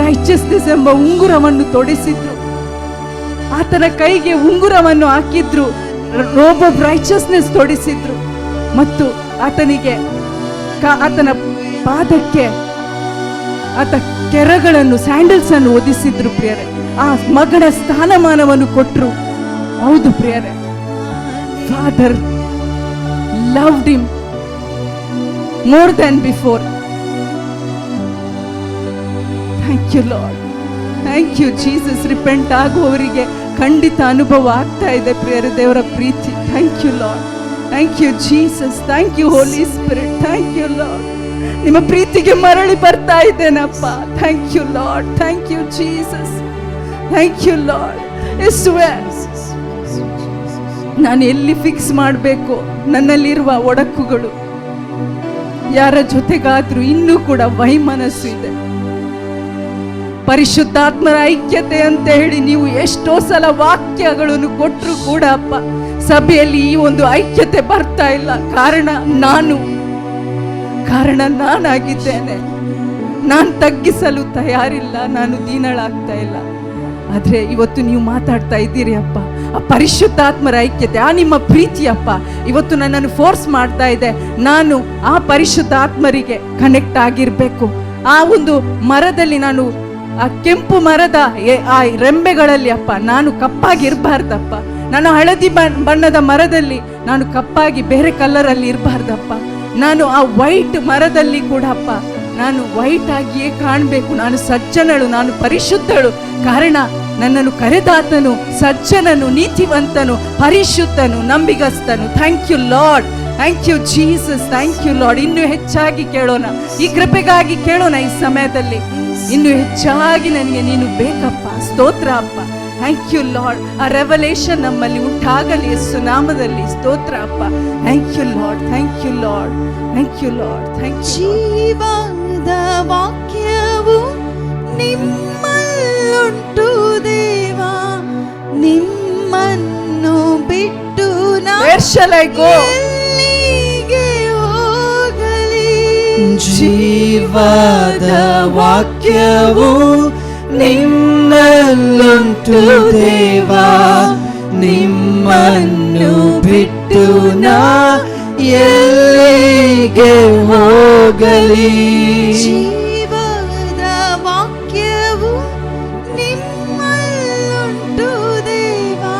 ರೈಚಸ್ನೆಸ್ ಎಂಬ ಉಂಗುರವನ್ನು ತೊಡಿಸಿದ್ರು, ಆತನ ಕೈಗೆ ಉಂಗುರವನ್ನು ಹಾಕಿದ್ರು, ರೋಬ್ ಆಫ್ ರೈಚಸ್ನೆಸ್ ತೊಡಿಸಿದ್ರು. ಮತ್ತು ಆತನಿಗೆ ಆತನ ಪಾದಕ್ಕೆ ಆತ ಕೆರಗಳನ್ನು, ಸ್ಯಾಂಡಲ್ಸ್ ಅನ್ನು ಒದಿಸಿದ್ರು ಪ್ರಿಯರೇ. ಆ ಮಗನ ಸ್ಥಾನಮಾನವನ್ನು ಕೊಟ್ರು. ಹೌದು ಪ್ರಿಯರೇ, father loved him more than before. Thank you Lord, thank you Jesus. Repent ಆಗುವವರಿಗೆ ಖಂಡಿತ ಅನುಭವ ಆಗ್ತಾ ಇದೆ ಪ್ರಿಯರೇ ದೇವರ ಪ್ರೀತಿ. Thank you lord, thank you Jesus, thank you Holy Spirit, thank you Lord, ನಿಮ್ಮ ಪ್ರೀತಿಗೆ ಮರಳಿ ಬರ್ತಾ ಇದ್ದೇನಪ್ಪ. Thank you lord, thank you Jesus, thank you Lord. ಯೇಸುವೇ, ನಾನು ಎಲ್ಲಿ ಫಿಕ್ಸ್ ಮಾಡಬೇಕು ನನ್ನಲ್ಲಿರುವ ಒಡಕುಗಳು? ಯಾರ ಜೊತೆಗಾದ್ರೂ ಇನ್ನೂ ಕೂಡ ವೈಮನಸ್ಸು ಇದೆ. ಪರಿಶುದ್ಧಾತ್ಮರ ಐಕ್ಯತೆ ಅಂತ ಹೇಳಿ ನೀವು ಎಷ್ಟೋ ಸಲ ವಾಕ್ಯಗಳನ್ನು ಕೊಟ್ಟರು ಕೂಡ ಅಪ್ಪ, ಸಭೆಯಲ್ಲಿ ಈ ಒಂದು ಐಕ್ಯತೆ ಬರ್ತಾ ಇಲ್ಲ. ಕಾರಣ ನಾನಾಗಿದ್ದೇನೆ. ನಾನು ತಗ್ಗಿಸಲು ತಯಾರಿಲ್ಲ, ನಾನು ದೀನಳಾಗ್ತಾ ಇಲ್ಲ. ಆದ್ರೆ ಇವತ್ತು ನೀವು ಮಾತಾಡ್ತಾ ಇದ್ದೀರಿ ಅಪ್ಪ, ಆ ಪರಿಶುದ್ಧಾತ್ಮರ ಐಕ್ಯತೆ, ಆ ನಿಮ್ಮ ಪ್ರೀತಿ ಅಪ್ಪ ಇವತ್ತು ನನ್ನನ್ನು ಫೋರ್ಸ್ ಮಾಡ್ತಾ ಇದೆ. ನಾನು ಆ ಪರಿಶುದ್ಧಾತ್ಮರಿಗೆ ಕನೆಕ್ಟ್ ಆಗಿರ್ಬೇಕು. ಆ ಒಂದು ಮರದಲ್ಲಿ ನಾನು, ಆ ಕೆಂಪು ಮರದ ಆ ರೆಂಬೆಗಳಲ್ಲಿ ಅಪ್ಪ ನಾನು ಕಪ್ಪಾಗಿರ್ಬಾರ್ದಪ್ಪ. ನಾನು ಹಳದಿ ಬಣ್ಣದ ಮರದಲ್ಲಿ ನಾನು ಕಪ್ಪಾಗಿ ಬೇರೆ ಕಲರಲ್ಲಿ ಇರಬಾರ್ದಪ್ಪ. ನಾನು ಆ ವೈಟ್ ಮರದಲ್ಲಿ ಕೂಡ ಅಪ್ಪ ನಾನು ವೈಟ್ ಆಗಿಯೇ ಕಾಣಬೇಕು. ನಾನು ಸಜ್ಜನಳು, ನಾನು ಪರಿಶುದ್ಧಳು. ಕಾರಣ ನನ್ನನ್ನು ಕರೆದಾತನು ಸಜ್ಜನನು, ನೀತಿವಂತನು, ಪರಿಶುದ್ಧನು, ನಂಬಿಗಸ್ತನು. Thank you lord, thank you Jesus, thank you Lord. ಇನ್ನೂ ಹೆಚ್ಚಾಗಿ ಕೇಳೋಣ, ಈ ಕೃಪೆಗಾಗಿ ಕೇಳೋಣ. ಈ ಸಮಯದಲ್ಲಿ ಇನ್ನು ಹೆಚ್ಚಾಗಿ ನನಗೆ ನೀನು ಬೇಕಪ್ಪ. ಸ್ತೋತ್ರ ಅಪ್ಪ, ಥ್ಯಾಂಕ್ ಯು ಲಾರ್ಡ್. ಆ ರೆವಲೇಷನ್ ನಮ್ಮಲ್ಲಿ ಉಂಟಾಗಲಿ ಯೇಸು ನಾಮದಲ್ಲಿ. ಸ್ತೋತ್ರ ಅಪ್ಪ, thank you lord, thank you lord, thank you lord, thank you. ಜೀವದ ವಾಕ್ಯವು ನಿಮ್ಮಲ್ಲುಂಟು ದೇವಾ, ನಿಮ್ಮನ್ನು ಬಿಟ್ಟು Where shall I go? ಎಲ್ಲಿಗೆ ಹೋಗಲಿ? ಜೀವದ ವಾಕ್ಯವು ನಿನ್ನಲ್ಲುಂಟು ದೇವಾ, ನಿಮ್ಮನ್ನು ಬಿಟ್ಟು ನಾ ಎಲ್ಲಿಗೆ ಹೋಗಲಿ? ಜೀವದ ವಾಕ್ಯವು ನಿಮ್ಮಲ್ಲುಂಟು ದೇವಾ,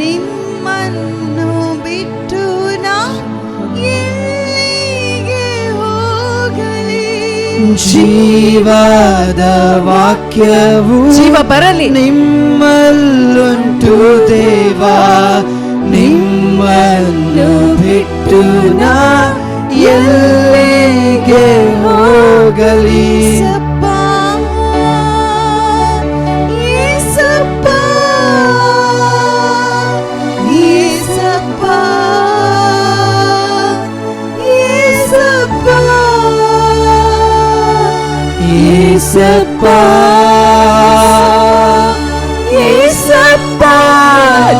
ನಿಮ್ಮನ್ನು ಬಿಟ್ಟು ನಾ ಎಲ್ಲಿಗೆ ಹೋಗಲಿ? ಜೀವದ ವಾಕ್ಯವು ಜೀವ ಬರಲಿ ನಿಮ್ಮಲ್ಲುಂಟು ದೇವಾ, ನಿಮ್ಮನ್ನು ಬಿಟ್ಟು ನಾ ಎಲ್ಲಿಗೆ ಹೋಗಲಿ? Yesappa, Yesappa, Yesappa, Yesappa, Yesappa.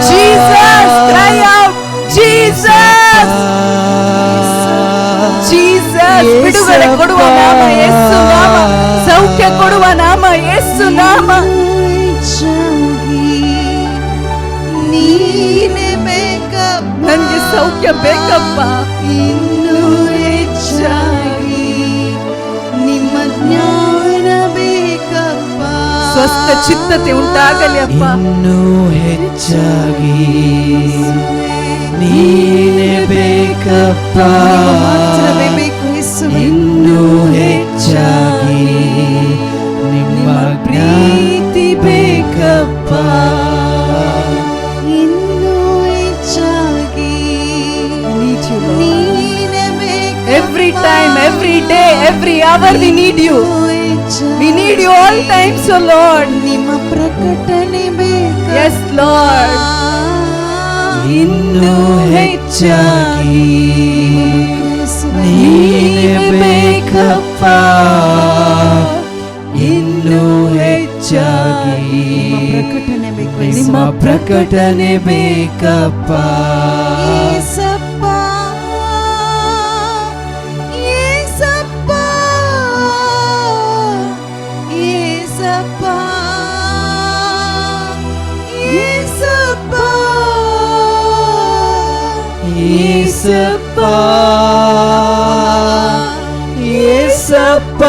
Jesus, cry out, Jesus, Jesus. ಬಿಡುಗಡೆ ಕೊಡುವ ನಾಮ ಯೇಸು ನಾಮ, ಸೌಖ್ಯ ಕೊಡುವ ನಾಮ ಯೇಸು ನಾಮ. ನೀನೆ ಬೇಕಪ್ಪ, ನನಗೆ ಸೌಖ್ಯ ಬೇಕಪ್ಪ. ಇನ್ನೂ ಹೆಚ್ಚಾಗಿ ನಿಮ್ಮ ಜ್ಞಾನ ಬೇಕಪ್ಪ. ಸ್ವಸ್ಥ ಚಿತ್ತತೆ ಉಂಟಾಗಲಿ ಅಪ್ಪ. ಇನ್ನೂ ಹೆಚ್ಚಾಗಿ ನೀನೇ ಬೇಕಪ್ಪ, ಮಾತ್ರವೇ ಬೇಕು ಯೇಸುವೇ. ಇನ್ನೂ ಹೆಚ್ಚಾಗಿ ನಿಮ್ಮ ಪ್ರೀತಿ ಬೇಕಪ್ಪ. ಇನ್ನೂ ಹೆಚ್ಚಾಗಿ ನೀನೆ ಬೇಕಪ್ಪ. Every time, every day, every hour we need you. We need you all times, oh Lord. ನಿಮ್ಮ ಪ್ರಕಟಣೆ ಬೇಕು. Yes, Lord. ಇನ್ನೂ ಹೆಚ್ಚಾಗಿ ನೀನೇ ಬೇಕಪ್ಪ, ಇನ್ನೂ ಹೆಚ್ಚಾಗಿ ಪ್ರಕಟಣೆ ಬೇಕು. ನಿಮ್ಮ ಪ್ರಕಟಣೆ ಬೇಕಪ್ಪ. ಯೇಸಪ್ಪ, ಯೇಸಪ್ಪ, ಯೇಸಪ್ಪ, ಯೇಸಪ್ಪ, ಯೇಸಪ್ಪ, ಯೇಸಪ್ಪ,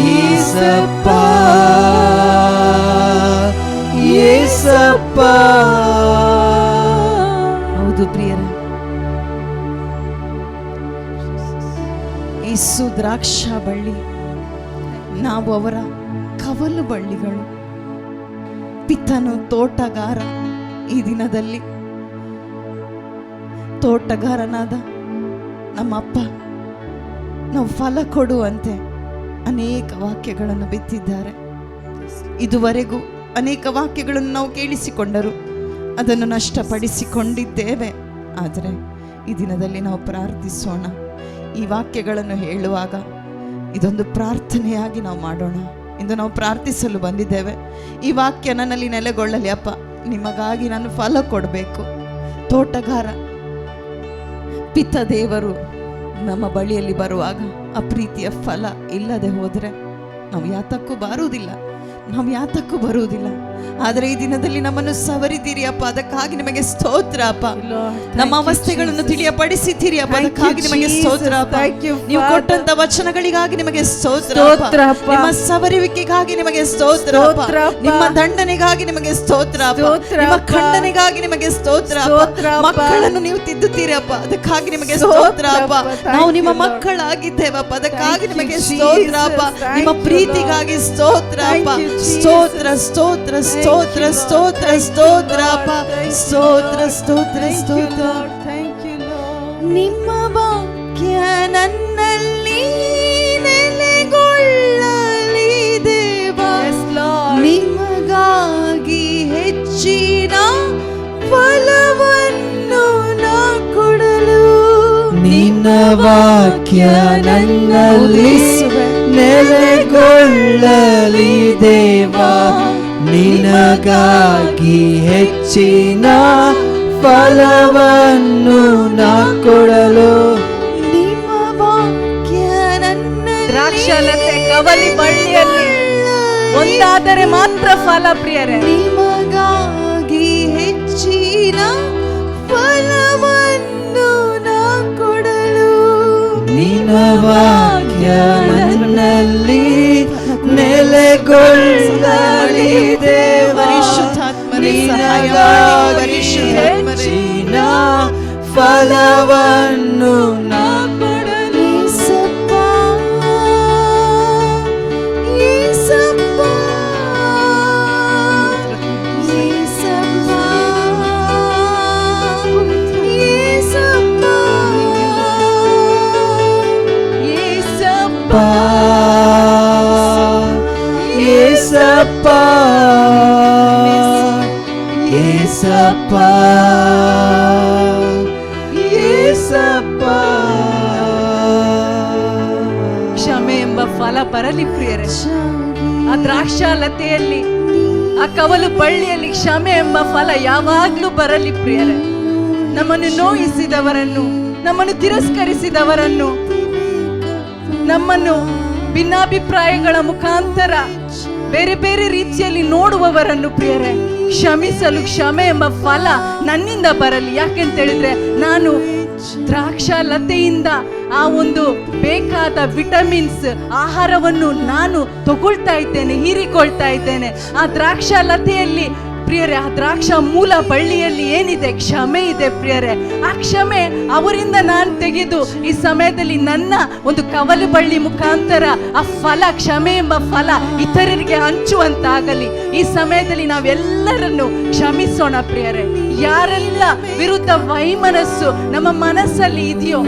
ಯೇಸಪ್ಪ, ಯೇಸಪ್ಪ. ಹೌದು ಪ್ರಿಯರೇ, ಯೇಸು ದ್ರಾಕ್ಷ ಬಳ್ಳಿ, ನಾವು ಅವರ ಕವಲು ಬಳ್ಳಿಗಳು. ಪಿತನು ತೋಟಗಾರ. ಈ ದಿನದಲ್ಲಿ ತೋಟಗಾರನಾದ ನಮ್ಮಪ್ಪ ನಾವು ಫಲ ಕೊಡುವಂತೆ ಅನೇಕ ವಾಕ್ಯಗಳನ್ನು ಬಿತ್ತಿದ್ದಾರೆ. ಇದುವರೆಗೂ ಅನೇಕ ವಾಕ್ಯಗಳನ್ನು ನಾವು ಕೇಳಿಸಿಕೊಂಡರು, ಅದನ್ನು ನಷ್ಟಪಡಿಸಿಕೊಂಡಿದ್ದೇವೆ. ಆದರೆ ಈ ದಿನದಲ್ಲಿ ನಾವು ಪ್ರಾರ್ಥಿಸೋಣ. ಈ ವಾಕ್ಯಗಳನ್ನು ಹೇಳುವಾಗ ಇದೊಂದು ಪ್ರಾರ್ಥನೆಯಾಗಿ ನಾವು ಮಾಡೋಣ. ಇಂದು ನಾವು ಪ್ರಾರ್ಥಿಸಲು ಬಂದಿದ್ದೇವೆ. ಈ ವಾಕ್ಯ ನನ್ನಲ್ಲಿ ನೆಲೆಗೊಳ್ಳಲಿ ಅಪ್ಪ. ನಿಮಗಾಗಿ ನಾನು ಫಲ ಕೊಡಬೇಕು. ತೋಟಗಾರ ಪಿತ ದೇವರು ನಮ್ಮ ಬಳಿಯಲ್ಲಿ ಬರುವಾಗ ಆ ಪ್ರೀತಿಯ ಫಲ ಇಲ್ಲದೆ ಹೋದರೆ ನಾವು ಯಾತಕ್ಕೂ ಬರುವುದಿಲ್ಲ. ಆದರೆ ಈ ದಿನದಲ್ಲಿ ನಮ್ಮನ್ನು ಸವರಿದ್ದೀರಿ ಅಪ್ಪ, ಅದಕ್ಕಾಗಿ ನಿಮಗೆ ಸ್ತೋತ್ರ ಅಪ್ಪ. ನಮ್ಮ ಅವಸ್ಥೆಗಳನ್ನು ತಿಳಿಯಪಡಿಸಿದ್ದೀರಿ ಅಪ್ಪ, ಅದಕ್ಕಾಗಿ ನಿಮಗೆ ಸ್ತೋತ್ರ ಅಪ್ಪ. ನೀವು ಕೊಟ್ಟಂತ ವಚನಗಳಿಗಾಗಿ ನಿಮಗೆ ಸ್ತೋತ್ರ ಅಪ್ಪ. ನಿಮ್ಮ ಸವರುವಿಕೆಗಾಗಿ ನಿಮಗೆ ಸ್ತೋತ್ರ ಅಪ್ಪ. ನಿಮ್ಮ ದಂಡನೆಗಾಗಿ ನಿಮಗೆ ಸ್ತೋತ್ರ ಅಪ್ಪ. ನಿಮ್ಮ ಖಂಡನೆಗಾಗಿ ನಿಮಗೆ ಸ್ತೋತ್ರ ಅಪ್ಪ. ಮಕ್ಕಳನ್ನು ನೀವು ತಿದ್ದುತ್ತೀರಿ ಅಪ್ಪ, ಅದಕ್ಕಾಗಿ ನಿಮಗೆ ಸ್ತೋತ್ರ ಅಪ್ಪ. ನಾವು ನಿಮ್ಮ ಮಕ್ಕಳಾಗಿದ್ದೇವಪ್ಪ, ಅದಕ್ಕಾಗಿ ನಿಮಗೆ ಸ್ತೋತ್ರ ಅಪ್ಪ. ನಿಮ್ಮ ಪ್ರೀತಿಗಾಗಿ ಸ್ತೋತ್ರ ಅಪ್ಪ. ಸ್ತೋತ್ರ ಸ್ತೋತ್ರ ಸ್ತೋತ್ರ ಸ್ತೋತ್ರ ಸ್ತೋತ್ರ ಅಪ್ಪ. ಸ್ತೋತ್ರ ಸ್ತೋತ್ರ ಸ್ತೋತ್ರ. ನಿಮ್ಮ ವಾಕ್ಯ ನನ್ನಲ್ಲಿ ನೆಲೆಗೊಳ್ಳಲಿ ದೇವಾ. ನಿಮಗಾಗಿ ಹೆಚ್ಚಿನ ಫಲವನ್ನು ನಾ ಕೊಡಲು. ನಿನ್ನ ವಾಕ್ಯ ನನ್ನಲ್ಲಿ ನೆಲೆಗೊಳ್ಳಲಿ ದೇವಾ. ನಿನಗಾಗಿ ಹೆಚ್ಚಿನ ಫಲವನ್ನು ನಾ ಕೊಡಲು. ನಿಮ್ಮ ವಾಕ್ಯ ನನ್ನ ದ್ರಾಕ್ಷಾಲತೆ ಕವಲಿ ಬಳ್ಳಿಯಲ್ಲಿ ಒಂದಾದರೆ ಮಾತ್ರ ಫಲ ಪ್ರಿಯರೇ. ನಿಮಗಾಗಿ ಹೆಚ್ಚಿನ ಫಲವನ್ನು ನಾ ಕೊಡಲು. ನಿನ್ನ ವಾಕ್ಯ ನನ್ನಲ್ಲಿ ನೆಲೆಗೊಳ್ಳಲಿ ದೇವಾ. ನಿನಗಾಗಿ ಹೆಚ್ಚಿನ ಫಲವನ್ನು ನಾ ಕೊಡಲು. ಯೇಸಪ್ಪ, ಯೇಸಪ್ಪ, ಯೇಸಪ್ಪ, ಯೇಸಪ್ಪ, ಯೇಸಪ್ಪ, ಯೇಸಪ್ಪ, ಯೇಸಪ್ಪ. ಕ್ಷಮೆ ಎಂಬ ಫಲ ಬರಲಿ ಪ್ರಿಯರೇ. ಆ ದ್ರಾಕ್ಷಾಲತೆಯಲ್ಲಿ, ಆ ಕವಲು ಬಳ್ಳಿಯಲ್ಲಿ ಕ್ಷಮೆ ಎಂಬ ಫಲ ಯಾವಾಗ್ಲೂ ಬರಲಿ ಪ್ರಿಯರೇ. ನಮ್ಮನ್ನು ನೋಯಿಸಿದವರನ್ನು, ನಮ್ಮನ್ನು ತಿರಸ್ಕರಿಸಿದವರನ್ನು, ನಮ್ಮನ್ನು ಭಿನ್ನಾಭಿಪ್ರಾಯಗಳ ಮುಖಾಂತರ ಬೇರೆ ಬೇರೆ ರೀತಿಯಲ್ಲಿ ನೋಡುವವರನ್ನು ಪ್ರಿಯರೇ ಕ್ಷಮಿಸಲು ಕ್ಷಮೆ ಎಂಬ ಫಲ ನನ್ನಿಂದ ಬರಲಿ. ಯಾಕೆಂತ ಹೇಳಿದ್ರೆ ನಾನು ದ್ರಾಕ್ಷಾಲತೆಯಿಂದ ಆ ಒಂದು ಬೇಕಾದ ವಿಟಮಿನ್ಸ್ ಆಹಾರವನ್ನು ನಾನು ತಗೊಳ್ತಾ ಇದ್ದೇನೆ, ಹೀರಿಕೊಳ್ತಾ ಇದ್ದೇನೆ. ಆ ದ್ರಾಕ್ಷಾಲತೆಯಲ್ಲಿ ಪ್ರಿಯರೇ, ಆ ದ್ರಾಕ್ಷ ಮೂಲ ಬಳ್ಳಿಯಲ್ಲಿ ಏನಿದೆ? ಕ್ಷಮೆ ಇದೆ ಪ್ರಿಯರೇ. ಆ ಕ್ಷಮೆ ಅವರಿಂದ ನಾನು ತೆಗೆದು ಈ ಸಮಯದಲ್ಲಿ ನನ್ನ ಒಂದು ಕವಲು ಬಳ್ಳಿ ಮುಖಾಂತರ ಆ ಫಲ, ಕ್ಷಮೆ ಎಂಬ ಫಲ ಇತರರಿಗೆ ಹಂಚುವಂತಾಗಲಿ. ಈ ಸಮಯದಲ್ಲಿ ನಾವೆಲ್ಲರನ್ನು ಕ್ಷಮಿಸೋಣ ಪ್ರಿಯರೇ. ಯಾರೆಲ್ಲ ವಿರುದ್ಧ ವೈಮನಸ್ಸು ನಮ್ಮ ಮನಸ್ಸಲ್ಲಿ ಇದೆಯೋ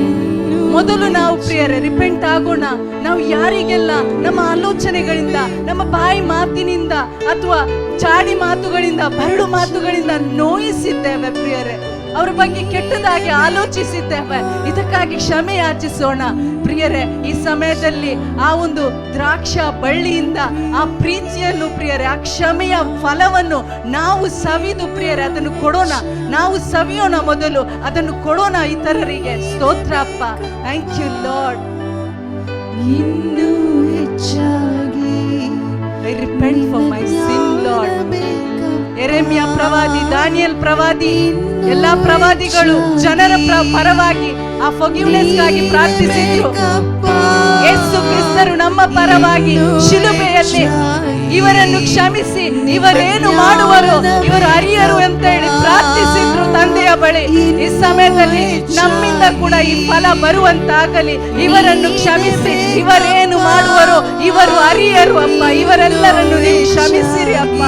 ಮೊದಲು ನಾವು ಪ್ರಿಯರೇ ರಿಪೆಂಟ್ ಆಗೋಣ. ನಾವು ಯಾರಿಗೆಲ್ಲ ನಮ್ಮ ಆಲೋಚನೆಗಳಿಂದ, ನಮ್ಮ ಬಾಯಿ ಮಾತಿನಿಂದ ಅಥವಾ ಚಾಡಿ ಮಾತುಗಳಿಂದ, ಬರಡು ಮಾತುಗಳಿಂದ ನೋಯಿಸಿದ್ದೇವೆ ಪ್ರಿಯರೇ, ಅವರ ಬಗ್ಗೆ ಕೆಟ್ಟದಾಗಿ ಆಲೋಚಿಸಿದ್ದೇವೆ, ಇದಕ್ಕಾಗಿ ಕ್ಷಮೆ ಯಾಚಿಸೋಣ ಪ್ರಿಯರೇ. ಈ ಸಮಯದಲ್ಲಿ ಆ ಒಂದು ದ್ರಾಕ್ಷ ಬಳ್ಳಿಯಿಂದ ಆ ಪ್ರೀತಿಯನ್ನು ಪ್ರಿಯರೇ, ಆ ಕ್ಷಮೆಯ ಫಲವನ್ನು ನಾವು ಸವಿದು ಪ್ರಿಯರೇ ಅದನ್ನು ಕೊಡೋಣ. ನಾವು ಸವಿಯೋಣ, ಮೊದಲು ಅದನ್ನು ಕೊಡೋಣ ಇತರರಿಗೆ. ಸ್ತೋತ್ರ ಅಪ್ಪ. Thank you Lord. ಇನ್ನೂ ಹೆಚ್ಚಾಗಿ I repent for my sin Lord. ಯೆರೆಮೀಯ ಪ್ರವಾದಿ, ದಾನಿಯೇಲ್ ಪ್ರವಾದಿ, ಎಲ್ಲಾ ಪ್ರವಾದಿಗಳು ಜನರ ಪರವಾಗಿ ಆ ಫಾರ್ಗಿವ್ನೆಸ್ಗಾಗಿ ಪ್ರಾರ್ಥಿಸಿದ್ರು. ಯೇಸು ಕ್ರಿಸ್ತರು ನಮ್ಮ ಪರವಾಗಿ ಶಿಲುಬೆಯಲ್ಲಿ ಇವರನ್ನು ಕ್ಷಮಿಸಿ, ಇವರೇನು ಮಾಡುವರು ಇವರು ಅರಿಯರು ಅಂತ ಹೇಳಿ ಪ್ರಾರ್ಥಿಸಿದ್ರು ತಂದೆಯ ಬಳಿ. ಈ ಸಮಯದಲ್ಲಿ ನಮ್ಮಿಂದ ಕೂಡ ಈ ಫಲ ಬರುವಂತಾಗಲಿ. ಇವರನ್ನು ಕ್ಷಮಿಸಿ, ಇವರೇನು ಮಾಡುವರು ಇವರು ಅರಿಯರು ಅಪ್ಪ, ಇವರೆಲ್ಲರನ್ನು ನೀವು ಕ್ಷಮಿಸಿರಿ ಅಪ್ಪ.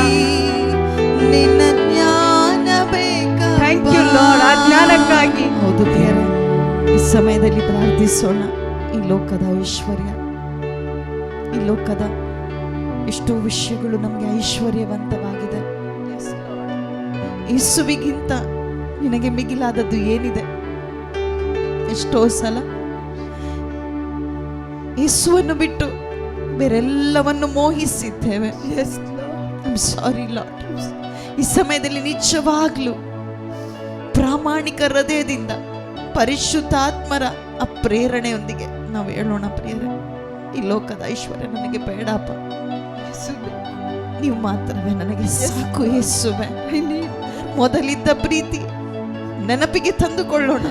ನಿನ್ನ ಜ್ಞಾನ ಬೇಕಾ. ಥ್ಯಾಂಕ್ ಯು ಲಾರ್ಡ್, ಆ ಜ್ಞಾನಕ್ಕಾಗಿ. ಹೌದು ಪ್ರಿಯರೇ, ಈ ಸಮಯದಲ್ಲಿ ಪ್ರಾರ್ಥಿಸೋಣ. ಈ ಲೋಕದ ಐಶ್ವರ್ಯ, ಈ ಲೋಕದ ಎಷ್ಟೋ ವಿಷಯಗಳು ನಮಗೆ ಐಶ್ವರ್ಯವಂತವಾಗಿದೆ. ಯೇಸುವಿಗಿಂತ ನಿನಗೆ ಮಿಗಿಲಾದದ್ದು ಏನಿದೆ? ಎಷ್ಟೋ ಸಲ ಯೇಸುವನ್ನು ಬಿಟ್ಟು ಬೇರೆಲ್ಲವನ್ನು ಮೋಹಿಸಿದ್ದೇವೆ. ಸಾರಿ ಲಾರ್ಡ್. ಈ ಸಮಯದಲ್ಲಿ ನಿಜವಾಗ್ಲೂ ಪ್ರಾಮಾಣಿಕ ಹೃದಯದಿಂದ ಪರಿಶುದ್ಧಾತ್ಮರ ಆ ಪ್ರೇರಣೆಯೊಂದಿಗೆ ನಾವು ಹೇಳೋಣ, ಪ್ರಿಯರೇ, ಈ ಲೋಕದ ಐಶ್ವರ್ಯ ನನಗೆ ಬೇಡಪ್ಪ, ನೀವು ಮಾತ್ರವೇ ನನಗೆ ಸಾಕು. ಯೇಸುವೆ, ಮೊದಲಿದ್ದ ಪ್ರೀತಿ ನೆನಪಿಗೆ ತಂದುಕೊಳ್ಳೋಣ.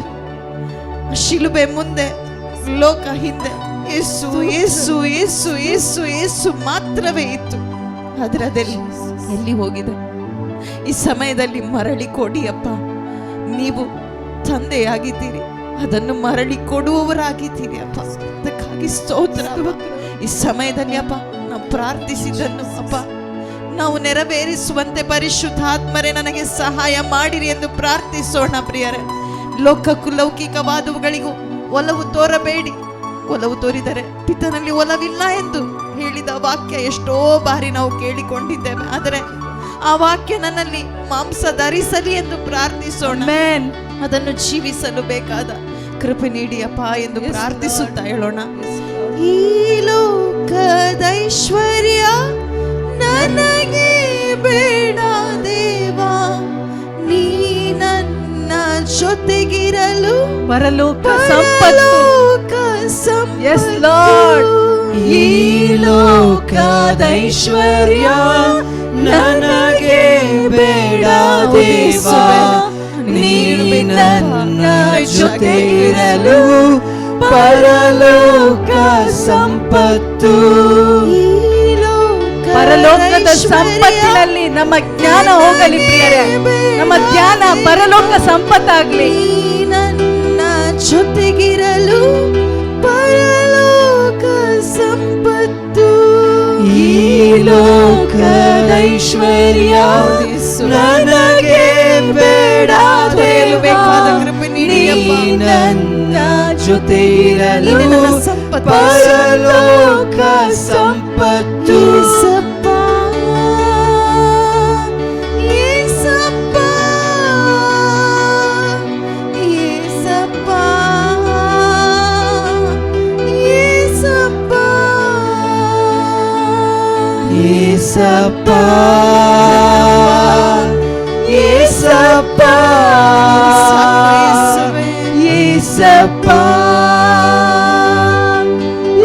ಶಿಲುಬೆ ಮುಂದೆ, ಲೋಕ ಹಿಂದೆ, ಯೇಸು ಯೇಸು ಯೇಸು ಯೇಸು ಯೇಸು ಮಾತ್ರವೇ ಇತ್ತು. ಆದರೆ ಅದೆಲ್ಲಿ ಎಲ್ಲಿ ಹೋಗಿದೆ? ಈ ಸಮಯದಲ್ಲಿ ಮರಳಿ ಕೊಡಿ ಅಪ್ಪ. ನೀವು ತಂದೆಯಾಗಿದ್ದೀರಿ, ಅದನ್ನು ಮರಳಿ ಕೊಡುವವರಾಗಿದ್ದೀರಿ ಅಪ್ಪ. ಅದಕ್ಕಾಗಿ ಸ್ತೋತ್ರ. ಈ ಸಮಯದಲ್ಲಿ ಅಪ್ಪ ನಾವು ಪ್ರಾರ್ಥಿಸಿದ್ದನ್ನು ಅಪ್ಪ ನಾವು ನೆರವೇರಿಸುವಂತೆ ಪರಿಶುದ್ಧಾತ್ಮರೇ ನನಗೆ ಸಹಾಯ ಮಾಡಿರಿ ಎಂದು ಪ್ರಾರ್ಥಿಸೋಣ. ಪ್ರಿಯರೇ, ಲೋಕಕ್ಕೂ ಲೌಕಿಕವಾದವುಗಳಿಗೂ ಒಲವು ತೋರಬೇಡಿ. ಒಲವು ತೋರಿದರೆ ಪಿತನಲ್ಲಿ ಒಲವಿಲ್ಲ ಎಂದು ಹೇಳಿದ ವಾಕ್ಯ ಎಷ್ಟೋ ಬಾರಿ ನಾವು ಕೇಳಿಕೊಂಡಿದ್ದೇವೆ. ಆದರೆ ಆ ವಾಕ್ಯ ನನ್ನಲ್ಲಿ ಮಾಂಸ ಧರಿಸಲಿ ಎಂದು ಪ್ರಾರ್ಥಿಸೋಣ. ಅದನ್ನು ಜೀವಿಸಲು ಬೇಕಾದ ಕೃಪೆ ನೀಡಿಯಪ್ಪ ಎಂದು ಪ್ರಾರ್ಥಿಸುತ್ತಾ ಹೇಳೋಣ. ಈ ಲೋಕದ ಐಶ್ವರ್ಯ ನನಗೆ ಬೇಡ ದೇವಾ, ನೀ ನನ್ನ ಜೊತೆಗಿರಲು ಪರಲೋಕ ಸಂಪತ್ತು. Yes, Lord. ಈ ಲೋಕದ ಐಶ್ವರ್ಯ ನನಗೆ ಬೇಡ ದೇವಾ, ನೀನು ನನ್ನ ಜೊತೆ ಇರಲು ಪರಲೋಕ ಸಂಪತ್ತು. ಪರಲೋಕದ ಸಂಪತ್ತಿನಲ್ಲಿ ನಮ್ಮ ಜ್ಞಾನ ಹೋಗಲಿ ಪ್ರಿಯರೇ, ನಮ್ಮ ಜ್ಞಾನ ಪರಲೋಕ ಸಂಪತ್ತಾಗ್ಲಿ. ನನ್ನ ಜೊತೆಗಿರಲು ಪರಲೋಕ ಸಂಪತ್ತು. ಈ ಲೋಕದ ಐಶ್ವರ್ಯ ನನಗೆ ಬೇಡ ದೇವಾ, ನೀ ನನ್ನ ಜೊತೆ ಇರಲು ಪರಲೋಕ ಸಂಪತ್ತು. ಏಸಪ್ಪ ಏಸಪ್ಪ ಏಸಪ್ಪ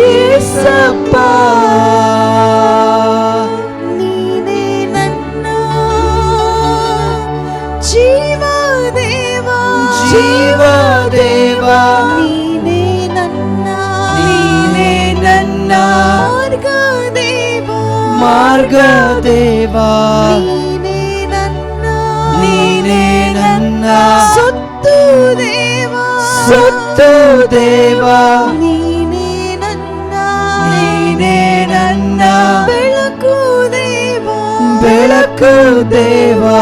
ಏಸಪ್ಪ, ನೀನೇ ನನ್ನ ಜೀವ ದೇವಾ, ಜೀವ ದೇವಾ, ನೀನೇ ನನ್ನ ಮಾರ್ಗ ದೇವಾ, ಮಾರ್ಗ ದೇವಾ, ನೀನೇ ನನ್ನ ಸೊತ್ತು ದೇವಾ, ಸೊತ್ತು ದೇವಾ, ನೀನೇ ನನ್ನ ಬೆಳಕು ದೇವಾ, ಬೆಳಕು ದೇವಾ,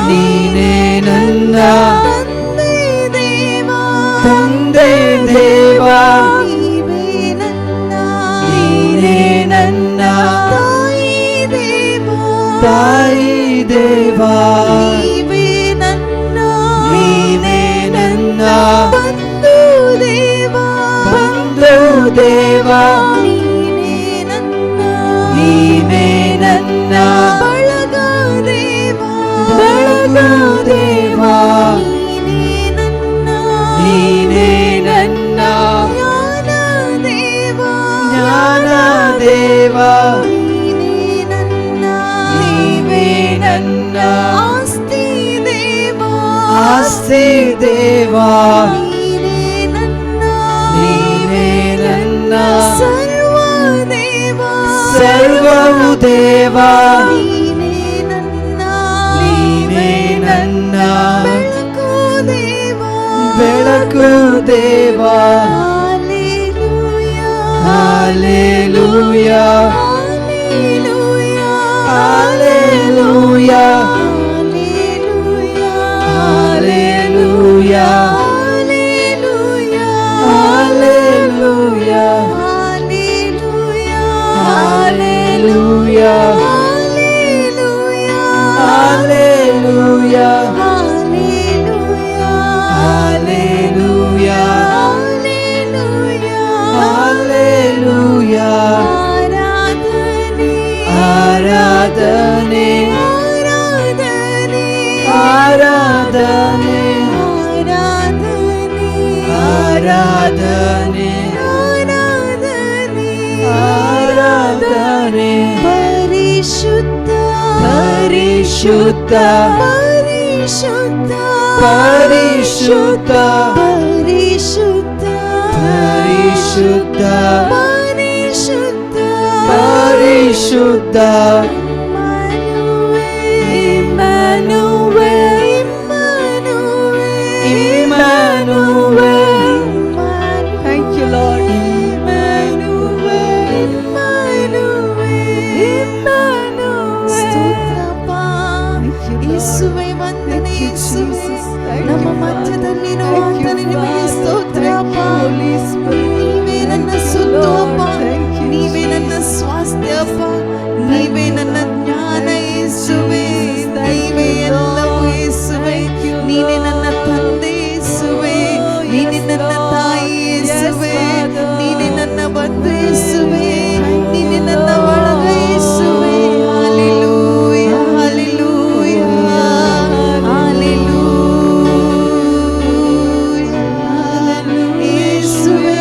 ನೀನೇ ನನ್ನ ತಂದೆ ದೇವಾ, ತಂದೆ ದೇವಾ, ನೀನೇ ನನ್ನ ತಾಯಿ ದೇವಾ, ತಾಯಿ ದೇವಾ, ನೀನೇ ನನ್ನ ಬಂಧು ದೇವಾ, ಬಂಧು ದೇವಾ, ನೀನೇ ನನ್ನ ಬಳಗ ದೇವಾ, ಬಳಗ ದೇವಾ, ನೀನೇ ನನ್ನ ಜ್ಞಾನ ದೇವಾ, ಜ್ಞಾನ ದೇವಾ, ನೀವೇ ನನ್ನ ಆಸ್ತಿ ದೇವಾ, ಆಸ್ತಿ ದೇವಾ, ನೀನೇ ನನ್ನ ಸರ್ವ ದೇವಾ, ಸರ್ವವು ದೇವಾ, ನೀನೇ ನನ್ನ ಬೆಳಕು ದೇವಾ, ಬೆಳಕು ದೇವಾ, hallelujah, hallelujah, hallelujah, hallelujah. Hallelujah. Hallelujah. ಆರಾಧನೆ ಆರಾಧನೆ ಆರಾಧನೆ ಆರಾಧನೆ ಪರಿಶುದ್ಧ ಪರಿಶುದ್ಧ ಪರಿಶುದ್ಧ ಪರಿಶುದ್ಧ ಪರಿಶುದ್ಧ ಪರಿಶುದ್ಧ ಪರಿಶುದ್ಧ ಪರಿಶುದ್ಧ Thank you, Lord. ಯೇಸುವೆ ವಂದನೆ ಯೇಸುವೆ ನಮ್ಮ ಮಧ್ಯದಲ್ಲಿರೋ ಆತನೇ ನಿಮಗೆ ಸ್ತೋತ್ರಪ್ಪ ನೀವೇ ನನ್ನ ಸುತ್ತು ಅಪ್ಪ ನೀವೇ ನನ್ನ ಸ್ವಾಸ್ಥ್ಯ ಅಪ್ಪ ನೀವೇ ನನ್ನ ಜ್ಞಾನ ಯೇಸುವೆ ನೀವೇ ಎಲ್ಲವೂ ಯೇಸುವೆ ನೀನೇ ನನ್ನ ತಂದೆ ಯೇಸುವೆ ನೀನೇ ನನ್ನ ತಾಯಿ ಯೇಸುವೆ ನೀನೇ ನನ್ನ ಬಂಧು ಯೇಸುವೆ ನೀನೇ ನನ್ನ ಒಳಗ ಯೇಸುವೆ ಹಲ್ಲೆಲೂಯಾ ಹಲ್ಲೆಲೂಯಾ ಹಲ್ಲೆಲೂಯಾ ಯೇಸುವೆ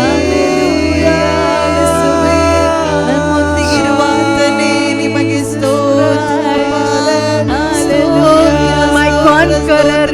ಹಲ್ಲೆಲೂಯಾ ಯೇಸುವೆ ನಮ್ಮೊಂದಿಗಿರುವ ಆತನೇ ನಿಮಗೆ ಸ್ತೋತ್ರ My conqueror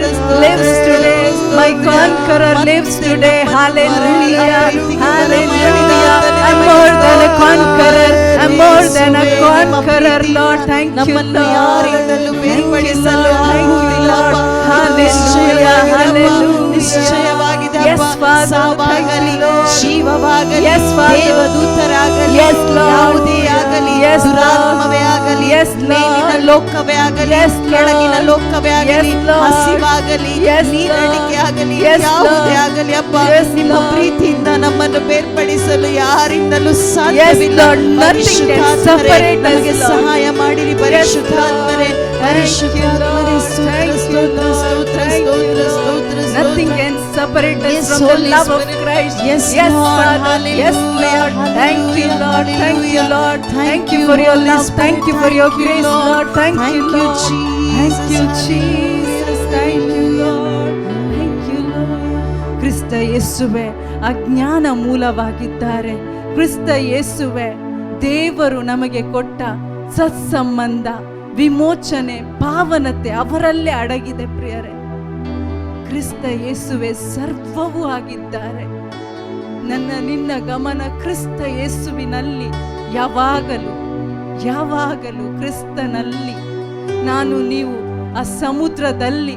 lives today. My conqueror lives today. Hallelujah. Hallelujah. I'm more than a conqueror. I'm more than a conqueror, Lord. Thank you, ನಮ್ಮನ್ನು Lord. ಯಾರಿಂದಲೂ ಬೇರ್ಪಡಿಸಲು ಆಗುವುದಿಲ್ಲ ಅಪ್ಪ. Hallelujah. Hallelujah. ನಿಶ್ಚಯವಾಗಿದೆ Yes, ಅಪ್ಪ. Father. ಸಾವಾಗಲಿ Thank you, Lord. ಜೀವವಾಗಲಿ Yes, Father. ದೇವದೂತರಾಗಲಿ Yes, Lord. ಯಾವುದೇ ಆಗಲಿ Yes, Lord. ದುರಾತ್ಮವೇ ಆಗಲಿ Yes, Lord. ಮೇಲಿನ ಲೋಕವೇ ಆಗಲಿ Yes, Lord. ಕೆಳಗಿನ ಲೋಕವೇ ಆಗಲಿ Yes, Lord. ಹಸಿವಾಗಲಿ Yes, ನೀರಡಿಕೆ Lord. ಆಗಲಿ Yes, ಯಾವುದೇ Lord. ಆಗಲಿ ಅಪ್ಪ Yes, ನಿಮ್ಮ Lord. ಪ್ರೀತಿಯಿಂದ ನಮ್ಮನ್ನು ಬೇರ್ಪಡಿಸಲು ಯಾರಿಂದಲೂ Yes, ಸಾಧ್ಯವಿಲ್ಲ Lord. Nothing can ಪರಿಶುದ್ಧಾತ್ಮರೇ, separate us, ನಮಗೆ Lord. ಸಹಾಯ ಮಾಡಿರಿ ಪರಿಶುದ್ಧಾತ್ಮರೇ ಪರಿಶುದ್ಧಾತ್ಮರೇ ಸ್ತೋತ್ರ ಸ್ತೋತ್ರ ಸ್ತೋತ್ರ ಸ್ತೋತ್ರ ಸ್ತೋತ್ರ Nothing can separate us Yes, from the Holy love of Spirit. Christ. Yes, Yes, Lord. Father. Hallelujah. Yes, Lord. Thank you, Lord. Thank you, Lord. Thank you for your Holy love. Spirit. Thank you for your Thank you, grace, Lord. Lord. Thank you, Thank you, Lord. Jesus. Thank you, Jesus. Thank you, Lord. Thank you, Lord. ಕ್ರಿಸ್ತ ಯೇಸುವೆ ಅಜ್ಞಾನ ಮೂಲವಾಗಿದ್ದಾರೆ. ಕ್ರಿಸ್ತ ಯೇಸುವೆ ದೇವರು ನಮಗೆ ಕೊಟ್ಟ ಸತ್ಸಂಬಂಧ, ವಿಮೋಚನೆ, ಪಾವನತೆ ಅವರಲ್ಲೇ ಅಡಗಿದೆ ಪ್ರಿಯರೇ. ಕ್ರಿಸ್ತ ಯೇಸುವೆ ಸರ್ವವೂ ಆಗಿದ್ದಾರೆ. ನನ್ನ ನಿನ್ನ ಗಮನ ಕ್ರಿಸ್ತ ಯೇಸುವಿನಲ್ಲಿ ಯಾವಾಗಲೂ ಯಾವಾಗಲೂ ಕ್ರಿಸ್ತನಲ್ಲಿ. ನಾನು ನೀವು ಆ ಸಮುದ್ರದಲ್ಲಿ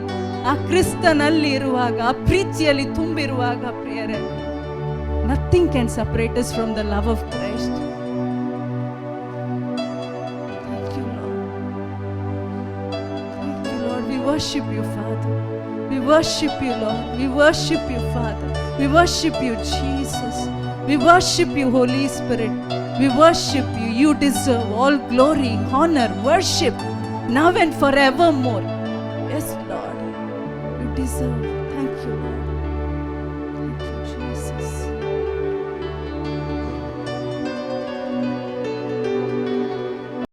ಆ ಕ್ರಿಸ್ತನಲ್ಲಿ ಇರುವಾಗ, ಆ ಪ್ರೀತಿಯಲ್ಲಿ ತುಂಬಿರುವಾಗ ಪ್ರಿಯರೇ, nothing can separate us from the love of Christ. Thank you, Lord. Thank you, Lord. We worship you, Father. We worship you, Lord. We worship you, Father. We worship you, Jesus. We worship you, Holy Spirit. We worship you. You deserve all glory, honor, worship, now and forevermore. Yes, Lord. You deserve. Thank you, Lord. Thank you, Jesus.